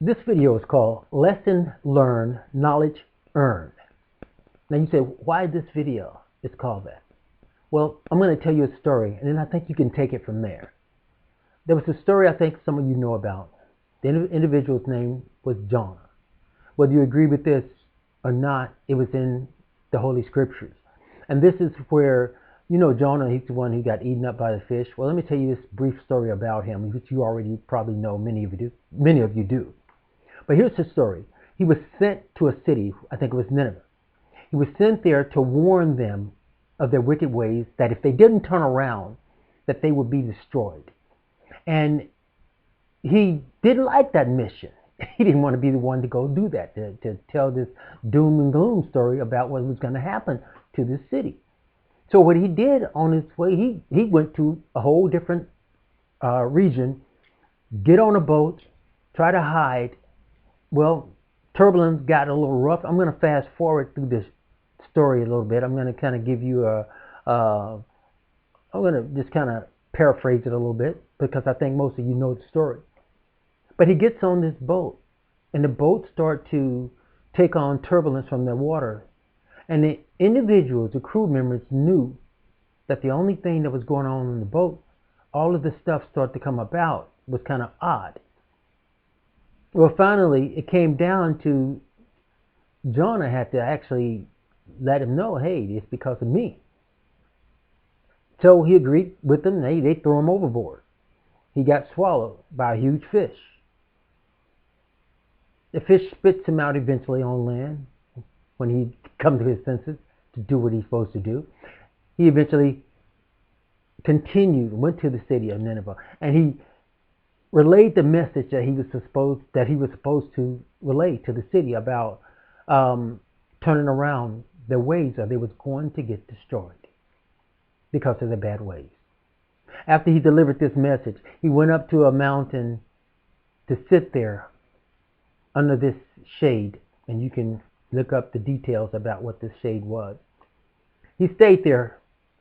This video is called Lesson Learned, Knowledge Earned. Now you say, why this video is called that? Well, I'm going to tell you a story, and then I think you can take it from there. There was a story I think some of you know about. The individual's name was Jonah. Whether you agree with this or not, it was in the Holy Scriptures. And this is where, Jonah, he's the one who got eaten up by the fish. Well, let me tell you this brief story about him, which you already probably know, many of you do. But here's the story. He was sent to a city, I think it was Nineveh. He was sent there to warn them of their wicked ways, that if they didn't turn around, that they would be destroyed. And he didn't like that mission. He didn't want to be the one to go do that, to tell this doom and gloom story about what was going to happen to this city. So what he did on his way, he went to a whole different region, get on a boat, try to hide. Well, turbulence got a little rough. I'm going to fast forward through this story a little bit. I'm going to kind of give you I'm going to just kind of paraphrase it a little bit, because I think most of you know the story. But he gets on this boat, and the boat starts to take on turbulence from the water. And the individuals, the crew members, knew that the only thing that was going on in the boat, all of the stuff started to come about, was kind of odd. Well, finally, it came down to Jonah had to actually let him know, hey, it's because of me. So he agreed with them. They threw him overboard. He got swallowed by a huge fish. The fish spits him out eventually on land when he comes to his senses to do what he's supposed to do. He eventually went to the city of Nineveh, and he relayed the message that he was supposed to relay to the city about turning around their ways, or they was going to get destroyed because of their bad ways. After he delivered this message, he went up to a mountain to sit there under this shade, and you can look up the details about what this shade was. He stayed there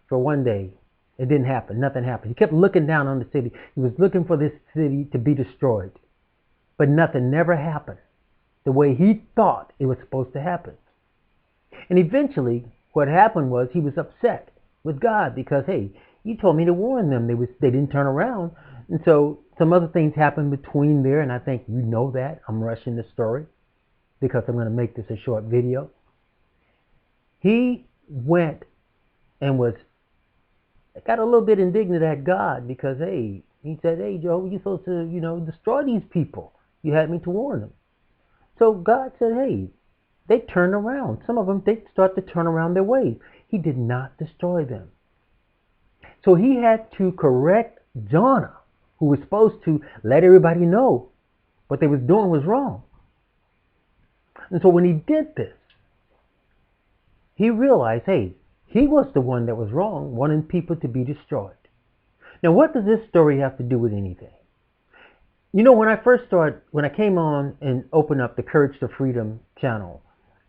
for one day. It didn't happen. Nothing happened. He kept looking down on the city. He was looking for this city to be destroyed. But nothing never happened the way he thought it was supposed to happen. And eventually, what happened was he was upset with God because, hey, you told me to warn them. They didn't turn around. And so some other things happened between there, and I think you know that. I'm rushing the story because I'm going to make this a short video. He went and got a little bit indignant at God because, hey, he said, hey, Joe, you're supposed to, destroy these people. You had me to warn them. So God said, hey, they turned around. Some of them, they start to turn around their ways. He did not destroy them. So he had to correct Jonah, who was supposed to let everybody know what they was doing was wrong. And so when he did this, he realized, hey, he was the one that was wrong, wanting people to be destroyed. Now, what does this story have to do with anything? When I came on and opened up the Courage to Freedom channel,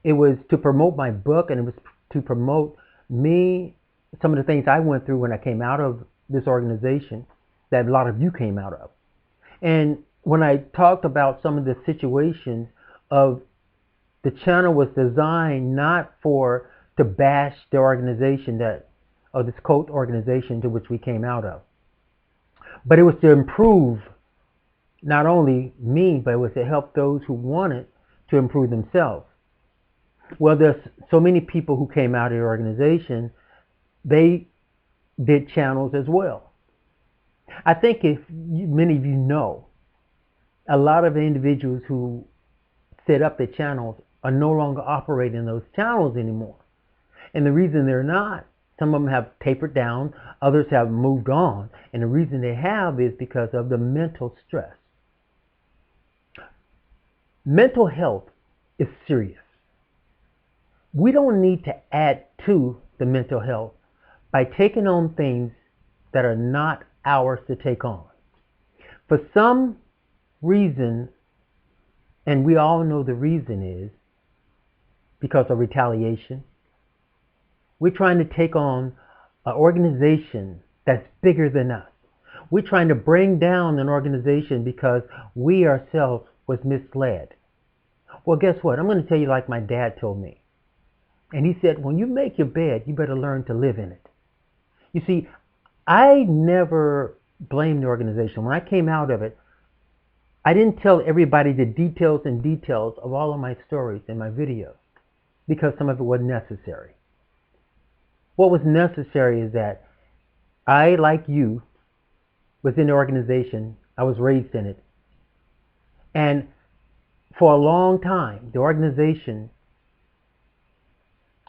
it was to promote my book, and it was to promote me, some of the things I went through when I came out of this organization that a lot of you came out of. And when I talked about some of the situations of the channel was designed not to bash the organization or this cult organization to which we came out of, but it was to improve not only me, but it was to help those who wanted to improve themselves. Well, there's so many people who came out of the organization, they did channels as well. I think many of you know, a lot of the individuals who set up the channels are no longer operating those channels anymore. And the reason they're not, some of them have tapered down, others have moved on. And the reason they have is because of the mental stress. Mental health is serious. We don't need to add to the mental health by taking on things that are not ours to take on. For some reason, and we all know the reason is because of retaliation, we're trying to take on an organization that's bigger than us. We're trying to bring down an organization because we ourselves was misled. Well, guess what? I'm going to tell you like my dad told me. And he said, when you make your bed, you better learn to live in it. You see, I never blamed the organization. When I came out of it, I didn't tell everybody the details and details of all of my stories in my videos because some of it wasn't necessary. What was necessary is that I, like you, was in the organization. I was raised in it. And for a long time, the organization,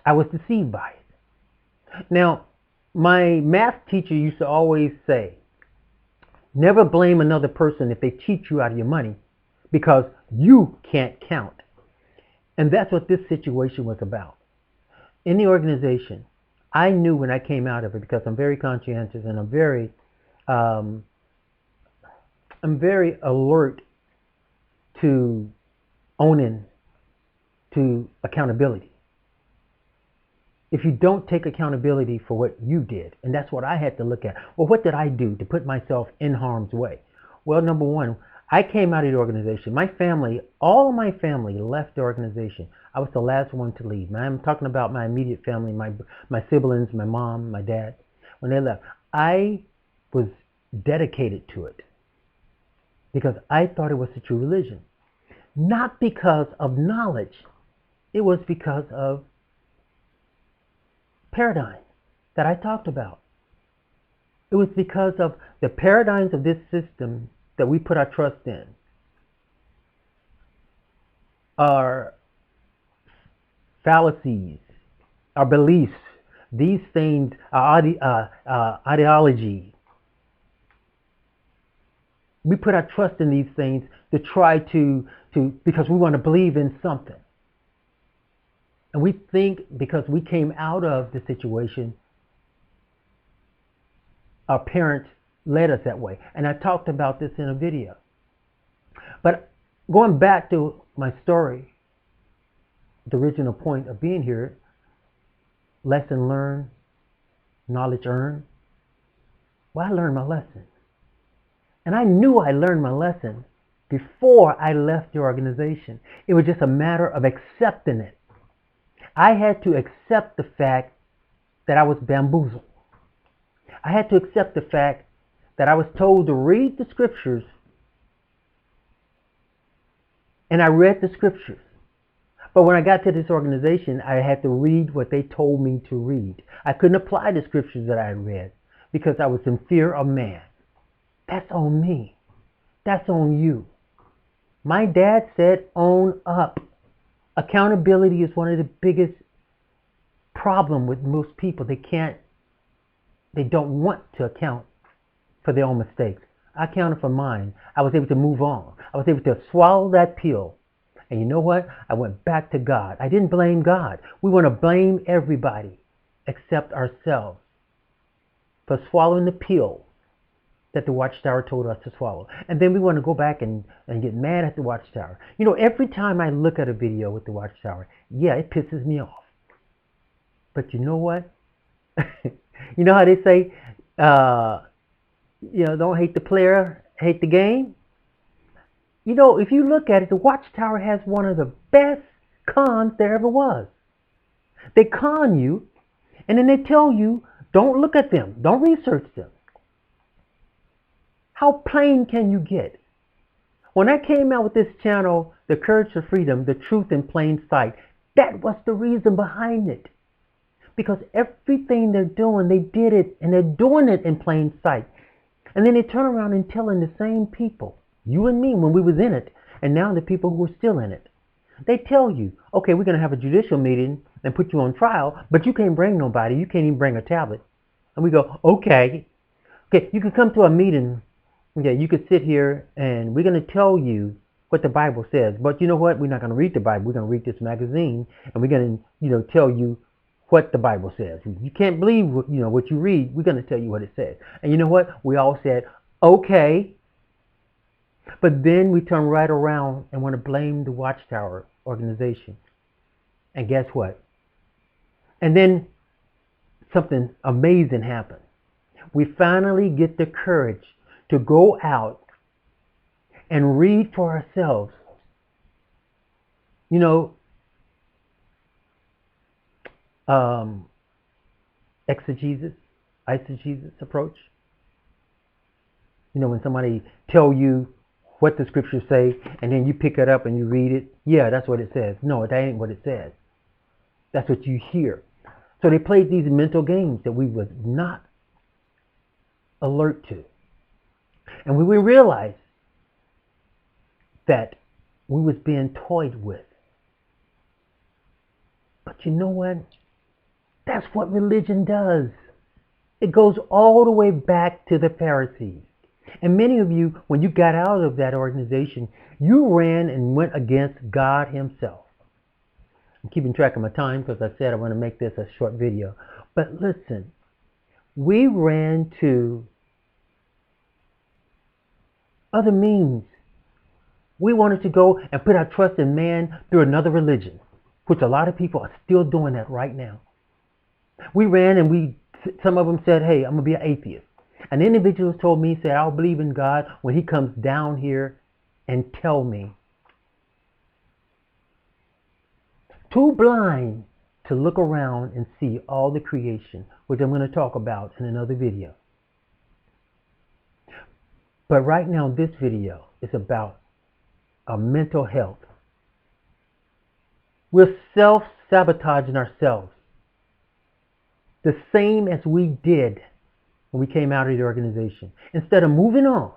I was deceived by it. Now, my math teacher used to always say, never blame another person if they cheat you out of your money because you can't count. And that's what this situation was about. In the organization, I knew when I came out of it because I'm very conscientious and I'm very alert to owning to accountability. If you don't take accountability for what you did, and that's what I had to look at. Well, what did I do to put myself in harm's way? Well, number one, I came out of the organization. My family, all of my family left the organization. I was the last one to leave. Now, I'm talking about my immediate family, my siblings, my mom, my dad. When they left, I was dedicated to it because I thought it was the true religion. Not because of knowledge. It was because of paradigms that I talked about. It was because of the paradigms of this system that we put our trust in. Our fallacies, our beliefs, these things, our ideology. We put our trust in these things to try to because we want to believe in something. And we think because we came out of the situation, our parents led us that way. And I talked about this in a video. But going back to my story, the original point of being here, lesson learned, knowledge earned. Well, I learned my lesson. And I knew I learned my lesson before I left the organization. It was just a matter of accepting it. I had to accept the fact that I was bamboozled. I had to accept the fact that I was told to read the scriptures, and I read the scriptures. But when I got to this organization, I had to read what they told me to read. I couldn't apply the scriptures that I had read because I was in fear of man. That's on me. That's on you. My dad said, own up. Accountability is one of the biggest problem with most people. They don't want to account for their own mistakes. I accounted for mine. I was able to move on. I was able to swallow that pill. And you know what? I went back to God. I didn't blame God. We want to blame everybody except ourselves for swallowing the pill that the Watchtower told us to swallow. And then we want to go back and get mad at the Watchtower. You know, every time I look at a video with the Watchtower, yeah, it pisses me off. But you know what? You know how they say, don't hate the player, hate the game? You know, if you look at it, the Watchtower has one of the best cons there ever was. They con you, and then they tell you, don't look at them, don't research them. How plain can you get? When I came out with this channel, The Courage to Freedom, The Truth in Plain Sight, that was the reason behind it. Because everything they're doing, they did it, and they're doing it in plain sight. And then they turn around and telling the same people, you and me when we was in it, and now the people who are still in it. They tell you, okay, we're going to have a judicial meeting and put you on trial, but you can't bring nobody. You can't even bring a tablet. And we go, okay, you can come to a meeting. Yeah, you could sit here and we're going to tell you what the Bible says. But you know what? We're not going to read the Bible. We're going to read this magazine, and we're going to, tell you what the Bible says. You can't believe what you read. We're going to tell you what it says. And you know what? We all said, okay. But then we turn right around and want to blame the Watchtower organization. And guess what? And then something amazing happened. We finally get the courage to go out and read for ourselves you know, um, exegesis, eisegesis approach. You know, when somebody tell you what the scriptures say, and then you pick it up and you read it. Yeah, that's what it says. No, that ain't what it says. That's what you hear. So they played these mental games that we was not alert to. And we realized that we was being toyed with. But you know what? That's what religion does. It goes all the way back to the Pharisees. And many of you, when you got out of that organization, you ran and went against God himself. I'm keeping track of my time because I said I want to make this a short video. But listen, we ran to other means. We wanted to go and put our trust in man through another religion, which a lot of people are still doing that right now. We ran and some of them said, hey, I'm going to be an atheist. An individual told me, said, I'll believe in God when he comes down here and tell me. Too blind to look around and see all the creation, which I'm going to talk about in another video. But right now, this video is about our mental health. We're self-sabotaging ourselves. The same as we did when we came out of the organization. Instead of moving on,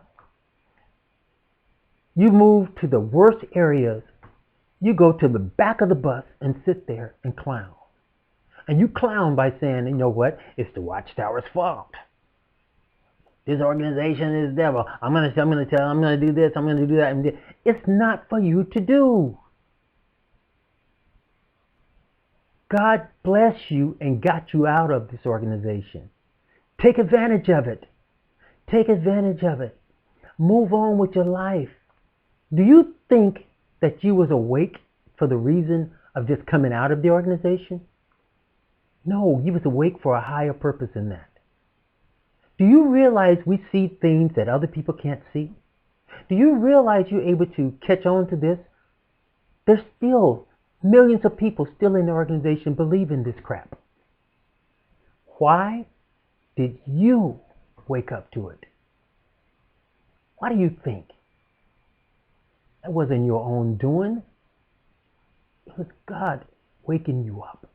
you move to the worst areas. You go to the back of the bus and sit there and clown. And you clown by saying, you know what? It's the Watchtower's fault. This organization is devil. I'm going to do this, I'm going to do that. And it's not for you to do. God bless you and got you out of this organization. Take advantage of it. Take advantage of it. Move on with your life. Do you think that you was awake for the reason of just coming out of the organization? No, you was awake for a higher purpose in that. Do you realize we see things that other people can't see? Do you realize you're able to catch on to this? There's still millions of people still in the organization believing this crap. Why did you wake up to it? Why do you think? That wasn't your own doing. It was God waking you up.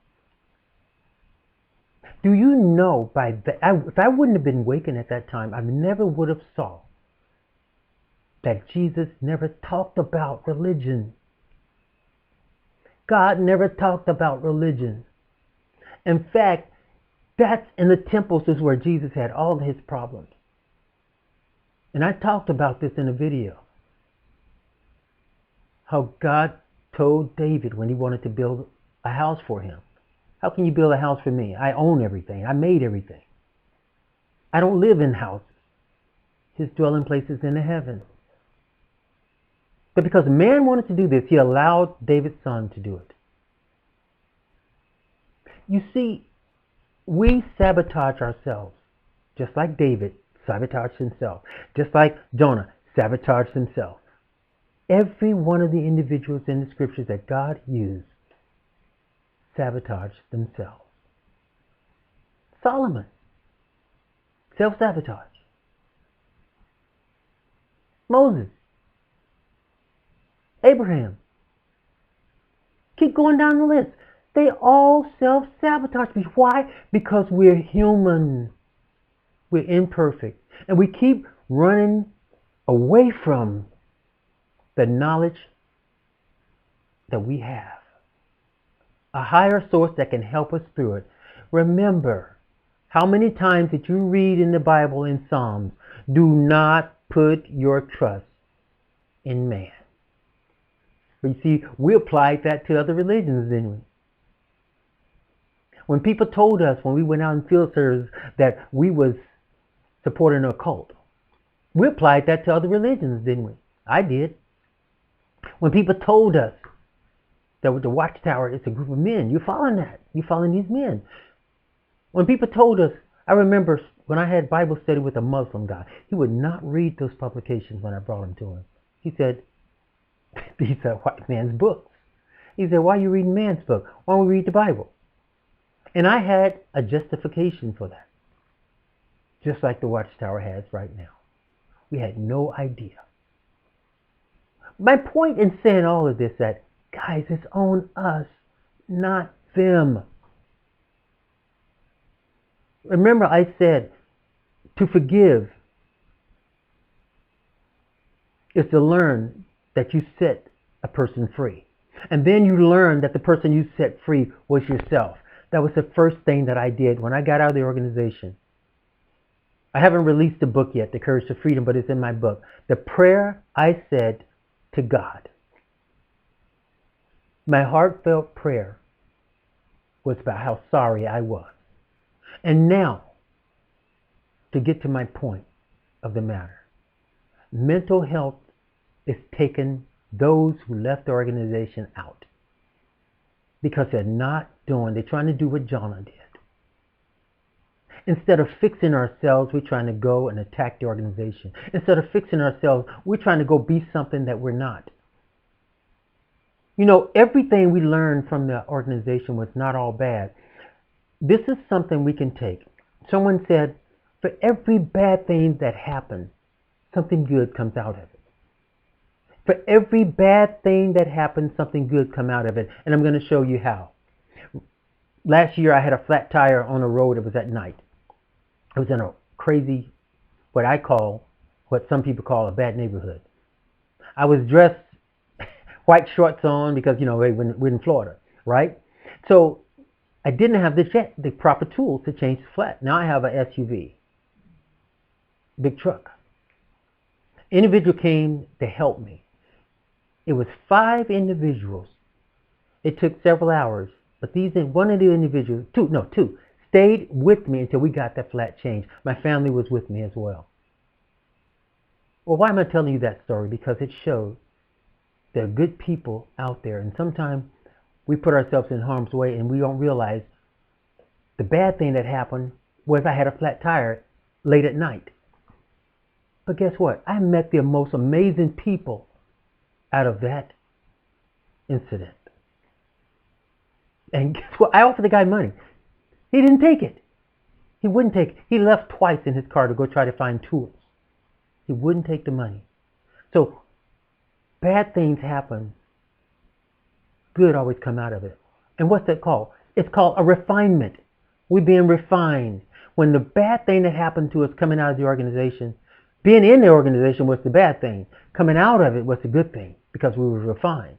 Do you know if I wouldn't have been wakened at that time, I never would have saw that Jesus never talked about religion. God never talked about religion. In fact, that's in the temples is where Jesus had all his problems. And I talked about this in a video. How God told David when he wanted to build a house for him. How can you build a house for me? I own everything. I made everything. I don't live in houses. His dwelling place is in the heavens. But because man wanted to do this, he allowed David's son to do it. You see, we sabotage ourselves, just like David sabotaged himself, just like Jonah sabotaged himself. Every one of the individuals in the scriptures that God used sabotaged themselves. Solomon, self-sabotage. Moses, Abraham. Keep going down the list. They all self-sabotage. Why? Because we're human. We're imperfect. And we keep running away from the knowledge that we have. A higher source that can help us through it. Remember, how many times did you read in the Bible in Psalms, do not put your trust in man? But you see, we applied that to other religions, didn't we? When people told us when we went out in field service that we was supporting a cult, we applied that to other religions, didn't we? I did. When people told us that with the Watchtower, it's a group of men, you're following that. You're following these men. When people told us, I remember when I had Bible study with a Muslim guy, he would not read those publications when I brought them to him. He said, these are white man's books. He said, why are you reading man's book? Why don't we read the Bible? And I had a justification for that, just like the Watchtower has right now. We had no idea. My point in saying all of this is that, guys, it's on us, not them. Remember, I said to forgive is to learn that you set a person free. And then you learn that the person you set free was yourself. That was the first thing that I did when I got out of the organization. I haven't released the book yet, The Courage to Freedom, but it's in my book. The prayer I said to God, my heartfelt prayer was about how sorry I was. And now, to get to my point of the matter, mental health is taking those who left the organization out because they're trying to do what Jonah did. Instead of fixing ourselves, we're trying to go and attack the organization. Instead of fixing ourselves, we're trying to go be something that we're not. You know, everything we learned from the organization was not all bad. This is something we can take. Someone said, for every bad thing that happens, something good comes out of it. For every bad thing that happens, something good comes out of it. And I'm going to show you how. Last year, I had a flat tire on a road. It was at night. I was in a crazy, what some people call a bad neighborhood. I was dressed, white shorts on because, you know, we're in Florida, right? So I didn't have the proper tools to change the flat. Now I have an SUV, big truck. Individual came to help me. It was 5 individuals. It took several hours, but one of the individuals, two, stayed with me until we got that flat changed. My family was with me as well. Well, why am I telling you that story? Because it shows there are good people out there, and sometimes we put ourselves in harm's way and we don't realize the bad thing that happened was I had a flat tire late at night. But guess what? I met the most amazing people out of that incident. And guess what? I offered the guy money. He didn't take it. He wouldn't take it. He left twice in his car to go try to find tools. He wouldn't take the money. So bad things happen. Good always come out of it. And what's that called? It's called a refinement. We're being refined. When the bad thing that happened to us coming out of the organization, being in the organization was the bad thing. Coming out of it was the good thing because we were refined.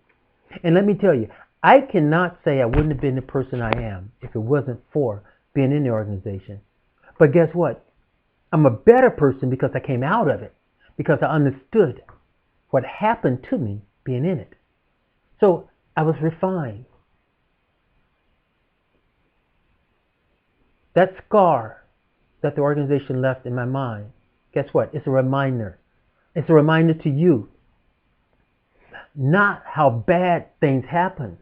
And let me tell you, I cannot say I wouldn't have been the person I am if it wasn't for being in the organization. But guess what? I'm a better person because I came out of it, because I understood what happened to me being in it. So I was refined. That scar that the organization left in my mind, guess what? It's a reminder. It's a reminder to you, not how bad things happen,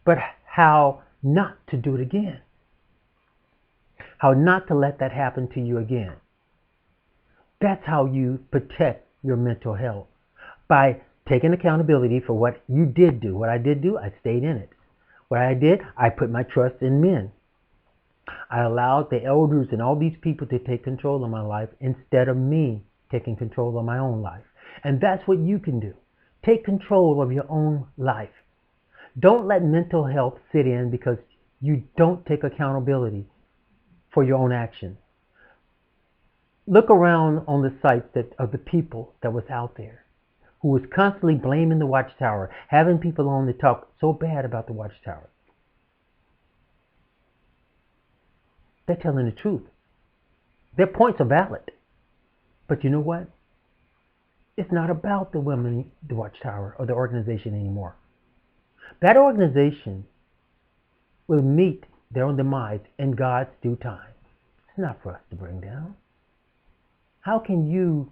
but how not to do it again. How not to let that happen to you again. That's how you protect your mental health. By taking accountability for what you did do. What I did do, I stayed in it. What I did, I put my trust in men. I allowed the elders and all these people to take control of my life instead of me taking control of my own life. And that's what you can do. Take control of your own life. Don't let mental health sit in because you don't take accountability for your own actions. Look around on the sites of the people that was out there who was constantly blaming the Watchtower, having people on to talk so bad about the Watchtower. They're telling the truth. Their points are valid. But you know what? It's not about the women, the Watchtower, or the organization anymore. That organization will meet their own demise in God's due time. It's not for us to bring down. How can you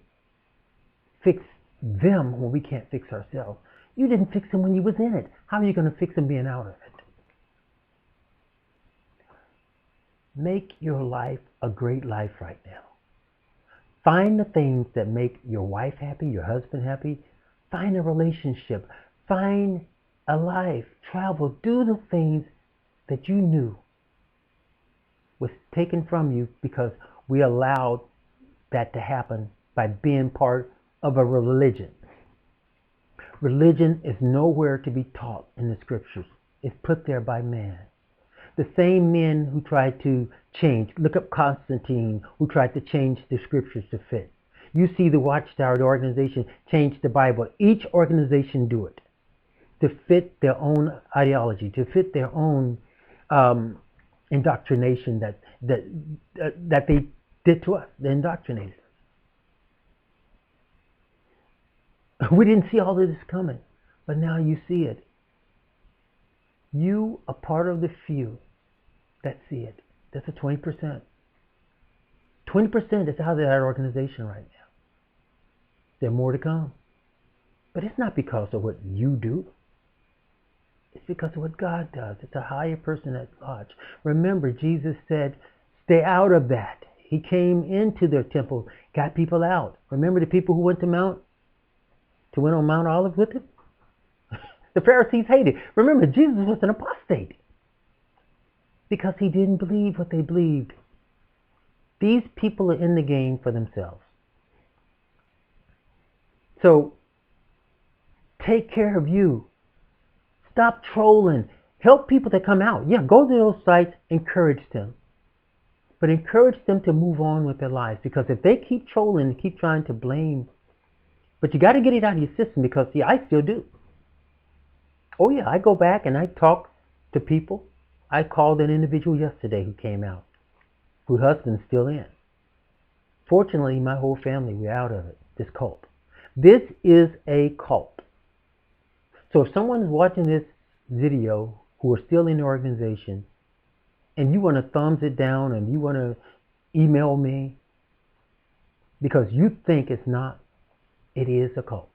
fix them when we can't fix ourselves? You didn't fix them when you was in it. How are you going to fix them being out of it? Make your life a great life right now. Find the things that make your wife happy, your husband happy. Find a relationship. Find alive, travel, do the things that you knew was taken from you because we allowed that to happen by being part of a religion. Religion is nowhere to be taught in the scriptures. It's put there by man. The same men who tried to change, look up Constantine, who tried to change the scriptures to fit. You see the Watchtower, the organization, change the Bible. Each organization do it to fit their own ideology, to fit their own indoctrination that they did to us. They indoctrinated us. We didn't see all of this coming, but now you see it. You are part of the few that see it. That's a 20%. 20% is out of that organization right now. There are more to come. But it's not because of what you do. It's because of what God does. It's a higher person at large. Remember, Jesus said, stay out of that. He came into their temple, got people out. Remember the people who went on Mount Olive with him? The Pharisees hated. Remember, Jesus was an apostate because he didn't believe what they believed. These people are in the game for themselves. So take care of you. Stop trolling. Help people to come out. Yeah, go to those sites, encourage them. But encourage them to move on with their lives. Because if they keep trolling and keep trying to blame, but you got to get it out of your system because, yeah, I still do. Oh, yeah, I go back and I talk to people. I called an individual yesterday who came out, whose husband's still in. Fortunately, my whole family, we're out of it, this cult. This is a cult. So if someone's watching this video who are still in the organization and you want to thumbs it down and you want to email me because you think it's not, it is a cult.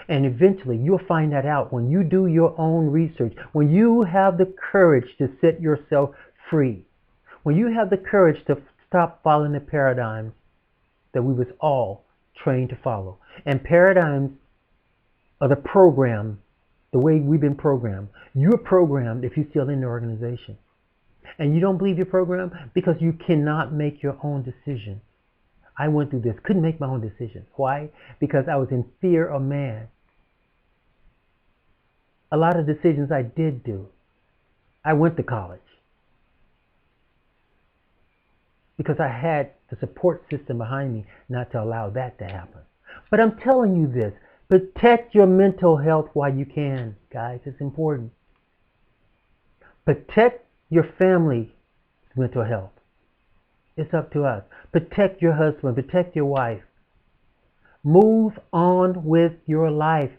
And eventually you'll find that out when you do your own research, when you have the courage to set yourself free, when you have the courage to stop following the paradigms that we was all trained to follow. And paradigms are the program, the way we've been programmed. You're programmed if you're still in the organization. And you don't believe your program because you cannot make your own decision. I went through this, couldn't make my own decision. Why? Because I was in fear of man. A lot of decisions I did do. I went to college because I had the support system behind me not to allow that to happen. But I'm telling you this, protect your mental health while you can, guys. It's important. Protect your family's mental health. It's up to us. Protect your husband. Protect your wife. Move on with your life.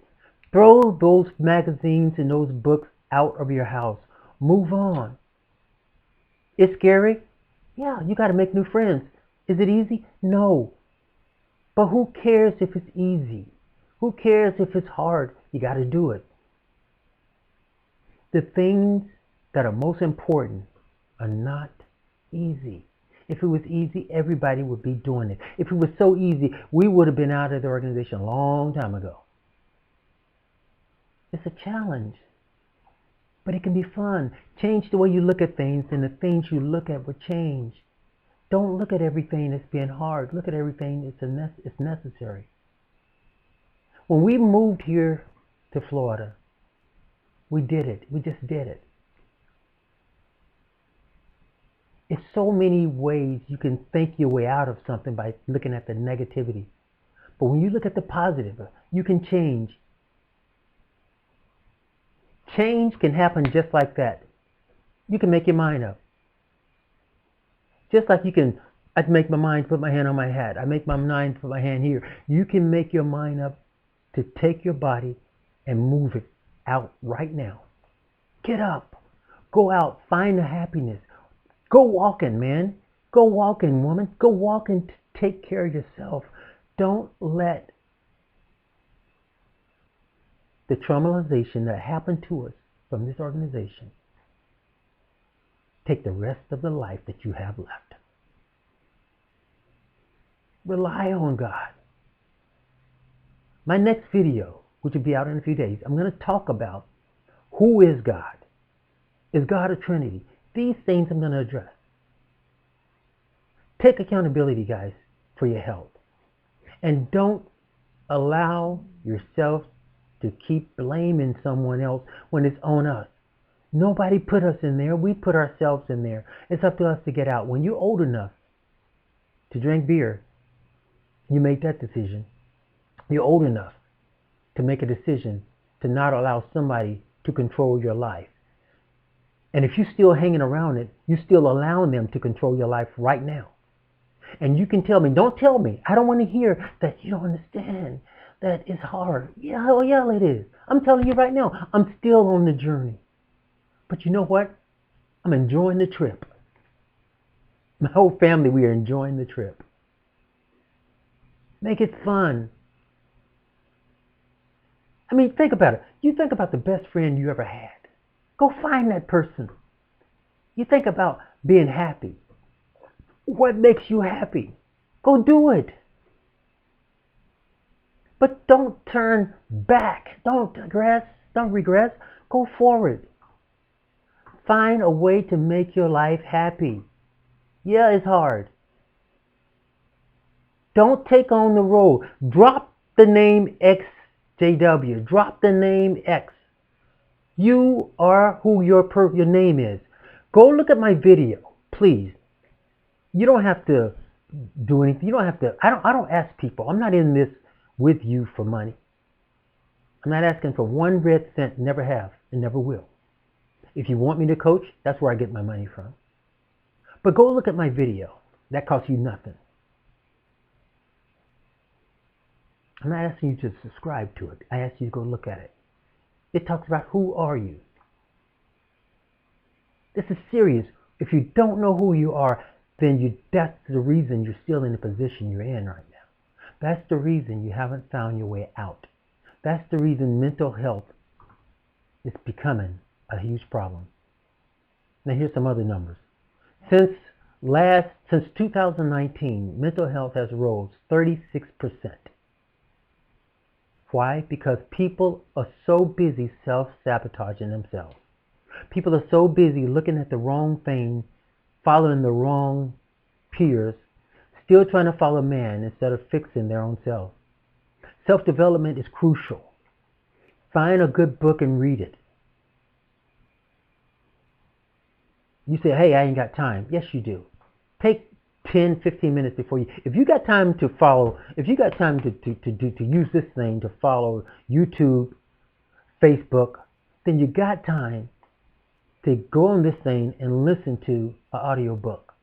Throw those magazines and those books out of your house. Move on. It's scary? Yeah, you got to make new friends. Is it easy? No. But who cares if it's easy? Who cares if it's hard? You got to do it. The things that are most important are not easy. If it was easy, everybody would be doing it. If it was so easy, we would have been out of the organization a long time ago. It's a challenge, but it can be fun. Change the way you look at things, and the things you look at will change. Don't look at everything as being hard. Look at everything as necessary. When we moved here to Florida, we did it. We just did it. It's so many ways you can think your way out of something by looking at the negativity. But when you look at the positive, you can change. Change can happen just like that. You can make your mind up. Just like I make my mind, put my hand on my hat. I make my mind, put my hand here. You can make your mind up to take your body and move it out right now. Get up. Go out. Find the happiness. Go walking, man. Go walking, woman. Go walking to take care of yourself. Don't let the traumatization that happened to us from this organization take the rest of the life that you have left. Rely on God. My next video, which will be out in a few days, I'm going to talk about who is God. Is God a Trinity? These things I'm going to address. Take accountability, guys, for your health. And don't allow yourself to keep blaming someone else when it's on us. Nobody put us in there. We put ourselves in there. It's up to us to get out. When you're old enough to drink beer, you make that decision. You're old enough to make a decision to not allow somebody to control your life. And if you're still hanging around it, you're still allowing them to control your life right now. And you can tell me, don't tell me. I don't want to hear that you don't understand, that it's hard. Yeah, oh yeah, it is. I'm telling you right now, I'm still on the journey. But you know what? I'm enjoying the trip. My whole family, we are enjoying the trip. Make it fun. I mean, think about it. You think about the best friend you ever had. Go find that person. You think about being happy. What makes you happy? Go do it. But don't turn back. Don't regress. Don't regress. Go forward. Find a way to make your life happy. Yeah, it's hard. Don't take on the role. Drop the name XJW. Drop the name X. You are who your name is. Go look at my video, please. You don't have to do anything. You don't have to. I don't ask people. I'm not in this with you for money. I'm not asking for 1 red cent. Never have and never will. If you want me to coach, that's where I get my money from. But go look at my video. That costs you nothing. I'm not asking you to subscribe to it. I ask you to go look at it. It talks about who are you. This is serious. If you don't know who you are, then that's the reason you're still in the position you're in right now. That's the reason you haven't found your way out. That's the reason mental health is becoming a huge problem. Now here's some other numbers. Since 2019, mental health has rose 36%. Why? Because people are so busy self-sabotaging themselves. People are so busy looking at the wrong thing, following the wrong peers, still trying to follow man instead of fixing their own self. Self-development is crucial. Find a good book and read it. You say, hey, I ain't got time. Yes, you do. Take 10, 15 minutes before you. If you got time to follow, if you got time to use this thing to follow YouTube, Facebook, then you got time to go on this thing and listen to an audio book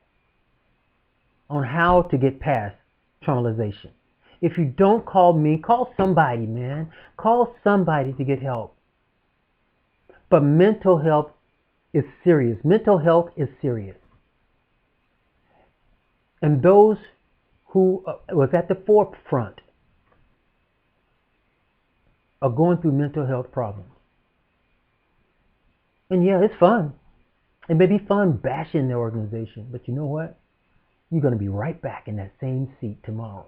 on how to get past traumatization. If you don't call me, call somebody, man. Call somebody to get help. But mental health is serious. Mental health is serious. And those who was at the forefront are going through mental health problems. And yeah, it's fun. It may be fun bashing the organization, but you know what? You're going to be right back in that same seat tomorrow.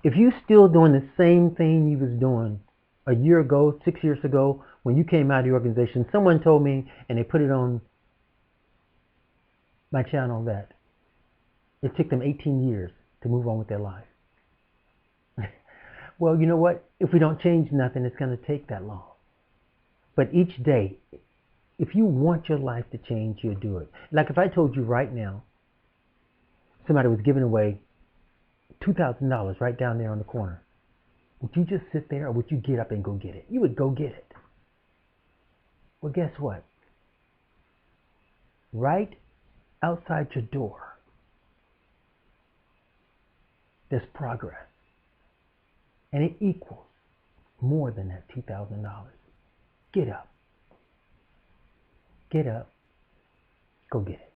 If you're still doing the same thing you was doing a year ago, 6 years ago, when you came out of the organization, someone told me, and they put it on my channel, that it took them 18 years to move on with their life. Well, you know what? If we don't change nothing, it's going to take that long. But each day, if you want your life to change, you'll do it. Like if I told you right now, somebody was giving away $2,000 right down there on the corner, would you just sit there or would you get up and go get it? You would go get it. Well, guess what? Right outside your door, there's progress. And it equals more than that $2,000. Get up. Get up. Go get it.